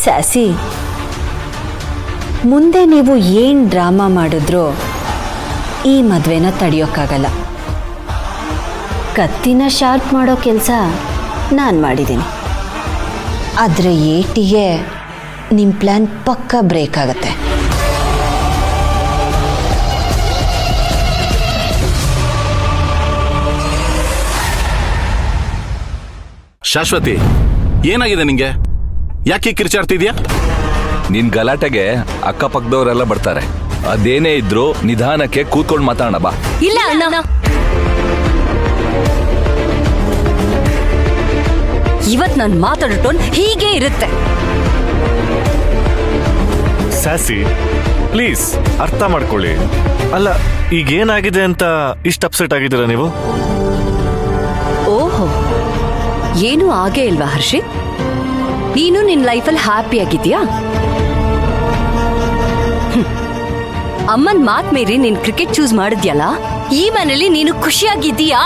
ಸ್ಯಾಸಿ, ಮುಂದೆ ನೀವು ಏನು ಡ್ರಾಮಾ ಮಾಡಿದ್ರೂ ಈ ಮದುವೆನ ತಡೆಯೋಕ್ಕಾಗಲ್ಲ. ಕತ್ತಿನ ಶಾರ್ಪ್ ಮಾಡೋ ಕೆಲಸ ನಾನು ಮಾಡಿದ್ದೀನಿ. ಆದರೆ ಏಟಿಗೆ ನಿಮ್ಮ ಪ್ಲ್ಯಾನ್ ಪಕ್ಕಾ ಬ್ರೇಕ್ ಆಗುತ್ತೆ. ಶಾಶ್ವತಿ, ಏನಾಗಿದೆ ನಿಂಗೆ? ಯಾಕೆ ಕಿರ್ಚಾಡ್ತಿದ್ಯಾ? ನಿನ್ ಗಲಾಟೆಗೆ ಅಕ್ಕಪಕ್ಕದವರೆಲ್ಲ ಬರ್ತಾರೆ. ಅದೇನೇ ಇದ್ರು ನಿಧಾನಕ್ಕೆ ಕೂತ್ಕೊಂಡು ಮಾತಾಡೋಣ ಬಾ. ಇಲ್ಲ ಅಣ್ಣ, ಇವತ್ ನಾನು ಮಾತಾಡೋ ಟೋನ್ ಹೀಗೆ ಇರುತ್ತೆ. ಸ್ಯಾಸಿ, ಪ್ಲೀಸ್ ಅರ್ಥ ಮಾಡ್ಕೊಳ್ಳಿ. ಅಲ್ಲ, ಈಗೇನಾಗಿದೆ ಅಂತ ಇಷ್ಟು ಅಪ್ಸೆಟ್ ಆಗಿದ್ದೀರಾ ನೀವು? ಓಹೋ, ಏನೂ ಆಗೇ ಇಲ್ವಾ ಹರ್ಷಿತ್? ನೀನು ನಿನ್ ಲೈಫಲ್ಲಿ ಹ್ಯಾಪಿ ಆಗಿದ್ಯಾ? ಅಮ್ಮನ್ ಮಾತ್ ಮೀರಿ ನೀನ್ ಕ್ರಿಕೆಟ್ ಚೂಸ್ ಮಾಡಿದ್ಯಲ್ಲ, ಈ ಮನೇಲಿ ನೀನು ಖುಷಿಯಾಗಿದ್ದೀಯಾ?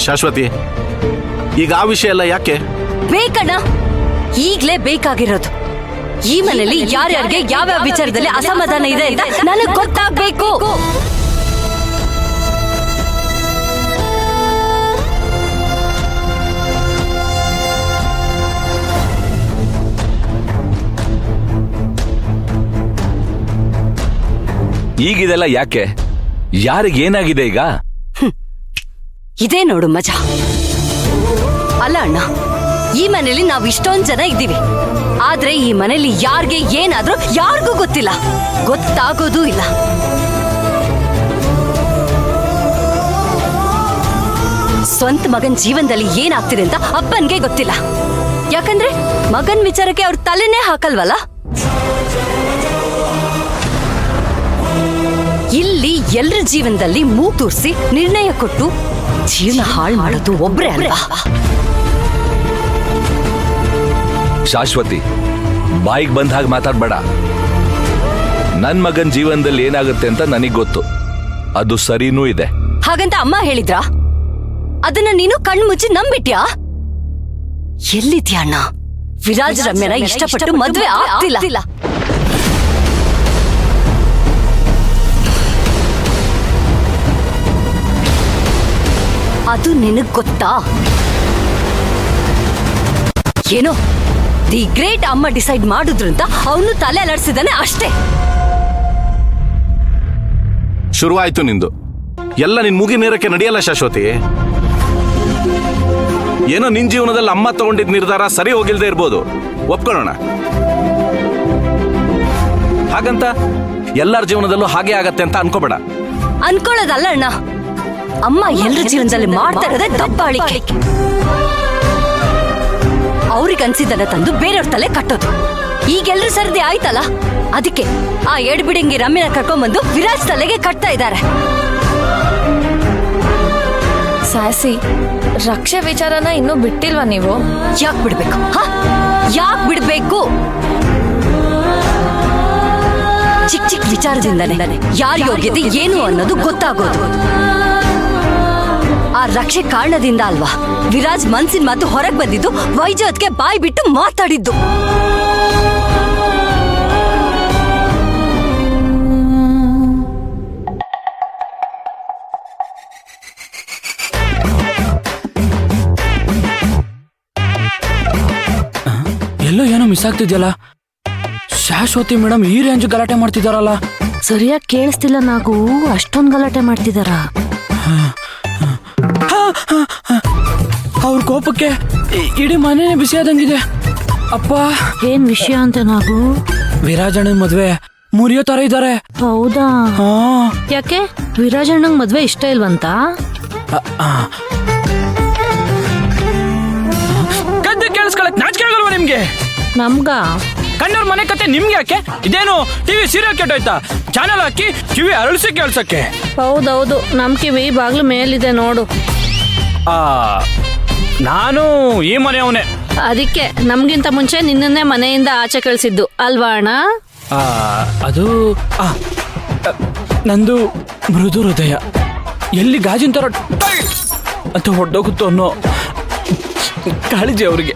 ಶಾಶ್ವತಿ, ಈಗ ಆ ವಿಷಯ ಎಲ್ಲ ಯಾಕೆ? ಬೇಕಣ್ಣ, ಈಗ್ಲೇ ಬೇಕಾಗಿರೋದು. ಈ ಮನೇಲಿ ಯಾರ್ಯಾರಿಗೆ ಯಾವ್ಯಾವ ವಿಚಾರದಲ್ಲಿ ಅಸಮಾಧಾನ ಇದೆ ಅಂತ ನನಗೆ ಗೊತ್ತಾಗ್ಬೇಕು. ಈಗಿದೆಲ್ಲ ಯಾಕೆ? ಯಾರಿಗೇನಾಗಿದೆ ಈಗ? ಇದೇ ನೋಡು ಮಜಾ. ಅಲ್ಲ ಅಣ್ಣ, ಈ ಮನೇಲಿ ನಾವ್ ಇಷ್ಟೊಂದ್ ಜನ ಇದ್ದೀವಿ, ಆದ್ರೆ ಈ ಮನೇಲಿ ಯಾರ್ಗೆ ಏನಾದ್ರೂ ಯಾರಿಗೂ ಗೊತ್ತಿಲ್ಲ, ಗೊತ್ತಾಗೋದೂ ಇಲ್ಲ. ಸ್ವಂತ ಮಗನ್ ಜೀವನದಲ್ಲಿ ಏನಾಗ್ತಿದೆ ಅಂತ ಅಪ್ಪನ್ಗೆ ಗೊತ್ತಿಲ್ಲ. ಯಾಕಂದ್ರೆ ಮಗನ್ ವಿಚಾರಕ್ಕೆ ಅವ್ರ ತಲೆನೇ ಹಾಕಲ್ವಲ್ಲ. ಇಲ್ಲಿ ಎಲ್ಲರ ಜೀವನದಲ್ಲಿ ಮೂಗ್ ತೂರಿಸಿ ನಿರ್ಣಯ ಕೊಟ್ಟು ಜೀವನ ಹಾಳು ಮಾಡೋದು ಒಬ್ರೇ ಅಲ್ವಾ? ಶಾಶ್ವತಿ, ಬಾಯಿಗೆ ಬಂದ ಹಾಗೆ ಮಾತಾಡ್ಬೇಡ. ನನ್ ಮಗನ್ ಜೀವನದಲ್ಲಿ ಏನಾಗುತ್ತೆ ಅಂತ ನನಗ್ ಗೊತ್ತು, ಅದು ಸರಿನೂ ಇದೆ. ಹಾಗಂತ ಅಮ್ಮ ಹೇಳಿದ್ರಾ? ಅದನ್ನ ನೀನು ಕಣ್ಮುಚ್ಚಿ ನಂಬಿಟ್ಯಾ? ಎಲ್ಲಿದ್ಯಾ ಅಣ್ಣ? ವಿರಾಜ್ ರಮ್ಯನ ಇಷ್ಟಪಟ್ಟು ಮದ್ವೆ ಆಗ್ತಿಲ್ಲ. ಅದು ನಿನಗ್ ಗೊತ್ತಾ? ಏನೋ ದಿ ಗ್ರೇಟ್ ಅಮ್ಮ ಡಿಸೈಡ್ ಮಾಡಿದ್ರು ಅಂತ ಅವನು ತಲೆ ಅಲರ್ಸಿದಾನೆ ಅಷ್ಟೇ. ಶುರುವಾಯ್ತು ನಿಂದು ಎಲ್ಲ. ನಿನ್ ಮುಗಿ ನೇರಕ್ಕೆ ನಡೆಯಲ್ಲ ಶಾಶ್ವತಿ. ಏನೋ ನಿನ್ ಜೀವನದಲ್ಲಿ ಅಮ್ಮ ತಗೊಂಡಿದ್ ನಿರ್ಧಾರ ಸರಿ ಹೋಗಿಲ್ದೇ ಇರ್ಬೋದು, ಒಪ್ಕೊಳ್ಳೋಣ. ಹಾಗಂತ ಎಲ್ಲರ ಜೀವನದಲ್ಲೂ ಹಾಗೆ ಆಗತ್ತೆ ಅಂತ ಅನ್ಕೋಬೇಡ. ಅನ್ಕೊಳ್ಳೋದಲ್ಲ ಅಣ್ಣ, ಅಮ್ಮ ಎಲ್ಲರ ಜೀವನದಲ್ಲಿ ಮಾಡ್ತಾ ಇರೋದೇ ದಬ್ಬಾಳಿಕೆ. ಅವ್ರಿಗೆ ಅನ್ಸಿದ್ದನ್ನ ತಂದು ಬೇರೆಯವ್ರ ತಲೆ ಕಟ್ಟೋದು. ಈಗೆಲ್ರೂ ಸರ್ದಿ ಆಯ್ತಲ್ಲ, ಅದಕ್ಕೆ ಆ ಎಡ್ಬಿಡಂಗಿ ರಮ್ಯನ ಕರ್ಕೊಂಡ್ಬಂದು ವಿರಾಜ್ ತಲೆಗೆ ಕಟ್ತಾ ಇದ್ದಾರೆ. ಸ್ಯಾಸಿ, ರಕ್ಷೆ ವಿಚಾರನ ಇನ್ನೂ ಬಿಟ್ಟಿಲ್ವಾ ನೀವು? ಯಾಕೆ ಬಿಡ್ಬೇಕು? ಯಾಕೆ ಬಿಡ್ಬೇಕು? ಚಿಕ್ಕ ಚಿಕ್ಕ ವಿಚಾರದಿಂದನೇ ಯಾರ ಯೋಗ್ಯತೆ ಏನು ಅನ್ನೋದು ಗೊತ್ತಾಗೋದು. ಆ ರಕ್ಷೆ ಕಾರಣದಿಂದ ಅಲ್ವಾ ವಿರಾಜ್ ಮನ್ಸಿನ ಮಾತು ಹೊರಗೆ ಬಂದಿದ್ದು, ವೈಜಯತ್ಗೆ ಬಾಯಿ ಬಿಟ್ಟು ಮಾತಾಡಿದ್ದು. ಎಲ್ಲೋ ಏನೋ ಮಿಸ್ ಆಗ್ತಿದ್ಯಲ್ಲ. ಶಾಶ್ವತಿ ಮೇಡಮ್ ಈ ರೇಂಜ್ ಗಲಾಟೆ ಮಾಡ್ತಿದಾರಲ್ಲ. ಸರಿಯಾಗಿ ಕೇಳಿಸ್ತಿಲ್ಲ ನಾಗು, ಅಷ್ಟೊಂದು ಗಲಾಟೆ ಮಾಡ್ತಿದಾರ. ಅವ್ರ ಕೋಪಕ್ಕೆ ಇಡೀ ಮನೇನೆ ಬಿಸಿ ಆದಂಗಿದೆ. ಅಪ್ಪ, ಏನ್ ವಿಷಯ ಅಂತ ನಾಗು? ವಿರಾಜಣ್ಣನ ಮದ್ವೆ ಮುರಿಯೋ ತರ ಇದ್ದಾರೆ. ಹೌದಾ? ಯಾಕೆ ವಿರಾಜಣ್ಣಂಗ್ ಮದ್ವೆ ಇಷ್ಟ ಇಲ್ವಂತ? ಕದ್ದು ಕೇಳಿಸ್ಕೊಳಕ್ ನಾಚಿಕೆ ಆಗಲ್ವಾ ನಿಮ್ಗೆ? ನಮ್ಗ ಕಣ್ಣವ್ರ ಮನೆ ಕತೆ ನಿಮ್ಗೆ ಯಾಕೆ? ಇದೇನು ಟಿವಿ ಸೀರಿಯಲ್ ಕೆಟ್ಟೋಯ್ತಾ? ಚಾನೆಲ್ ಹಾಕಿ ಕಿವಿ ಅರಳಿಸಿ ಕೇಳ್ಸಕ್ಕೆ. ಹೌದೌದು, ನಮ್ ಕಿವಿ ಬಾಗ್ಲು ಮೇಲಿದೆ ನೋಡು. ನಾನು ಈ ಮನೆಯವನೇ. ಅದಕ್ಕೆ ನಮ್ಗಿಂತ ಮುಂಚೆ ನಿನ್ನನ್ನೇ ಮನೆಯಿಂದ ಆಚೆ ಕಳಿಸಿದ್ದು ಅಲ್ವಾ ಅಣ್ಣ? ಅದು ನಂದು ಮೃದು ಹೃದಯ ಎಲ್ಲಿ ಗಾಜಿನ ತರ ಅಂತ ಹೊಡ್ಡೋಗುತ್ತೋ ಅನ್ನೋ ಕಾಳಜಿ ಅವರಿಗೆ.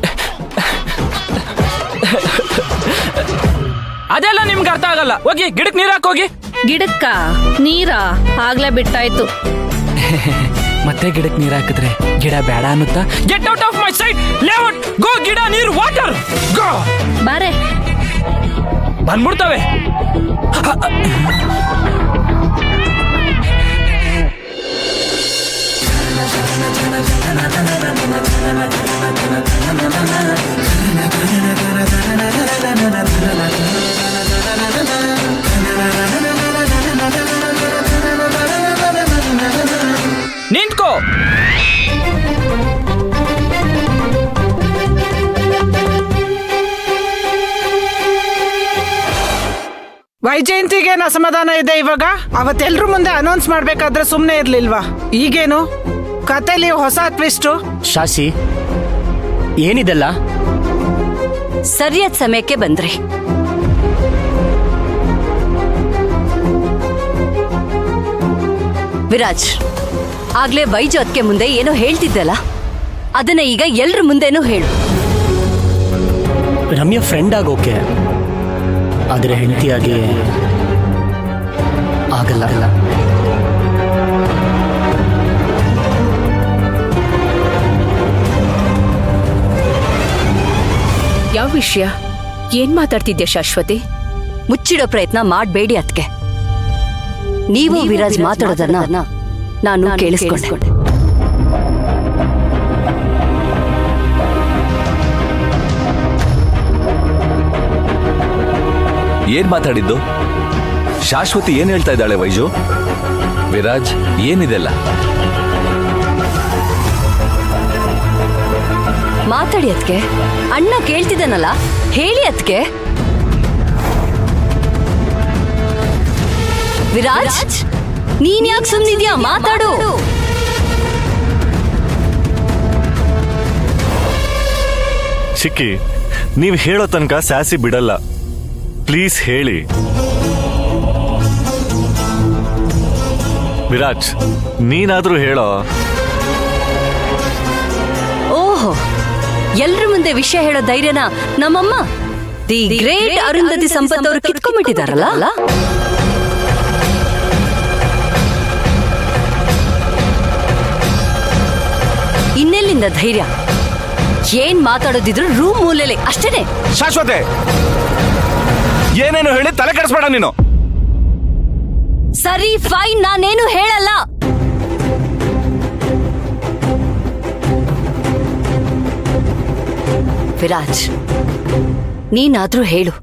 ಅದೆಲ್ಲ ನಿಮ್ಗೆ ಅರ್ಥ ಆಗಲ್ಲ. ಹೋಗಿ ಗಿಡಕ್ಕೆ ನೀರ್ ಹಾಕೋಗಿ. ಗಿಡಕ್ಕ ನೀರಾ ಆಗ್ಲೇ ಬಿಟ್ಟಾಯ್ತು. ಮತ್ತೆ ಗಿಡಕ್ಕೆ ನೀರ್ ಹಾಕಿದ್ರೆ ಗಿಡ ಬೇಡ ಅನ್ನುತ್ತಾ? Get out of my sight. Layout go. ಗಿಡ ನೀರು ವಾಟರ್ ಗೋ. ಬಾರೆ ಬಂದ್ಬಿಡ್ತವೆ. ನಿಂತ್ಕೋ. ವೈಜಯಂತಿಗೇನು ಅಸಮಾಧಾನ ಇದೆ ಇವಾಗ? ಅವತ್ತೆಲ್ರೂ ಮುಂದೆ ಅನೌನ್ಸ್ ಮಾಡ್ಬೇಕಾದ್ರೆ ಸುಮ್ನೆ ಇರ್ಲಿಲ್ವಾ? ಈಗೇನು ಕತೆಲಿ ಹೊಸ ಟ್ವಿಸ್ಟು? ಶಾಸಿ ಏನಿದೆಲ್ಲ? ಸರಿಯಾದ ಸಮಯಕ್ಕೆ ಬಂದ್ರಿ. ವಿರಾಜ್, ಆಗ್ಲೇ ವೈಜಯಂತಿ ಮುಂದೆ ಏನೋ ಹೇಳ್ತಿದ್ದಲ್ಲ, ಅದನ್ನ ಈಗ ಎಲ್ರ ಮುಂದೆನೂ ಹೇಳು. ರಮ್ಯಾ ಫ್ರೆಂಡ್ ಆಗೋಕೆ, ಆದರೆ ಹೆಂಡತಿಯಾಗಿ ಆಗಲ್ಲ. ಯಾವ ವಿಷಯ? ಏನ್ ಮಾತಾಡ್ತಿದ್ಯಾ ಶಾಶ್ವತಿ? ಮುಚ್ಚಿಡೋ ಪ್ರಯತ್ನ ಮಾಡಬೇಡಿ ಅದಕ್ಕೆ. ನೀವು ವಿರಾಜ್ ಮಾತಾಡೋದನ್ನ ನಾನು ಕೇಳಿಸ್ಕೊಂಡೆ. ಏನ್ ಮಾತಾಡಿದ್ದು? ಶಾಶ್ವತಿ ಏನ್ ಹೇಳ್ತಾ ಇದ್ದಾಳೆ ವೈಜು? ವಿರಾಜ್ ಏನಿದೆಲ್ಲ? ಮಾತಾಡಿ ಅದಕ್ಕೆ. ಅಣ್ಣ ಕೇಳ್ತಿದ್ದಾನಲ್ಲ, ಹೇಳಿ ಅದಕ್ಕೆ. ವಿರಾಜ್, ನೀನ್ ಯಾಕೆ ಸುಮ್ನಿದ್ಯಾ? ಮಾತಾಡು. ಚಿಕ್ಕಿ, ನೀವ್ ಹೇಳೋ ತನಕ ಸ್ಯಾಸಿ ಬಿಡಲ್ಲ. ಪ್ಲೀಸ್ ಹೇಳಿ. ವಿರಾಜ್, ನೀನಾದ್ರೂ ಹೇಳೋ. ಓಹೋ, ಎಲ್ರ ಮುಂದೆ ವಿಷಯ ಹೇಳೋ ಧೈರ್ಯನ ನಮ್ಮಮ್ಮ ದಿ ಗ್ರೇಟ್ ಅರುಂಧತಿ ಸಂಪತ್ ಅವರು ಕಿತ್ಕೊಂಡ್ಬಿಟ್ಟಿದಾರಲ್ಲ. ಇನ್ನೆಲ್ಲಿಂದ ಧೈರ್ಯ? ಏನ್ ಮಾತಾಡೋದಿದ್ರು ರೂಮ್ ಮೂಲೆಲೆ ಅಷ್ಟೇನೆ. ಶಾಶ್ವತೆ, ಏನೇನು ಹೇಳಿ ತಲೆ ಕೆಡಿಸ್ಬೇಡ ನೀನು. ಸರಿ, ಫೈನ್, ನಾನೇನು ಹೇಳಲ್ಲ. ವಿರಾಜ್, ನೀನಾದ್ರೂ ಹೇಳು.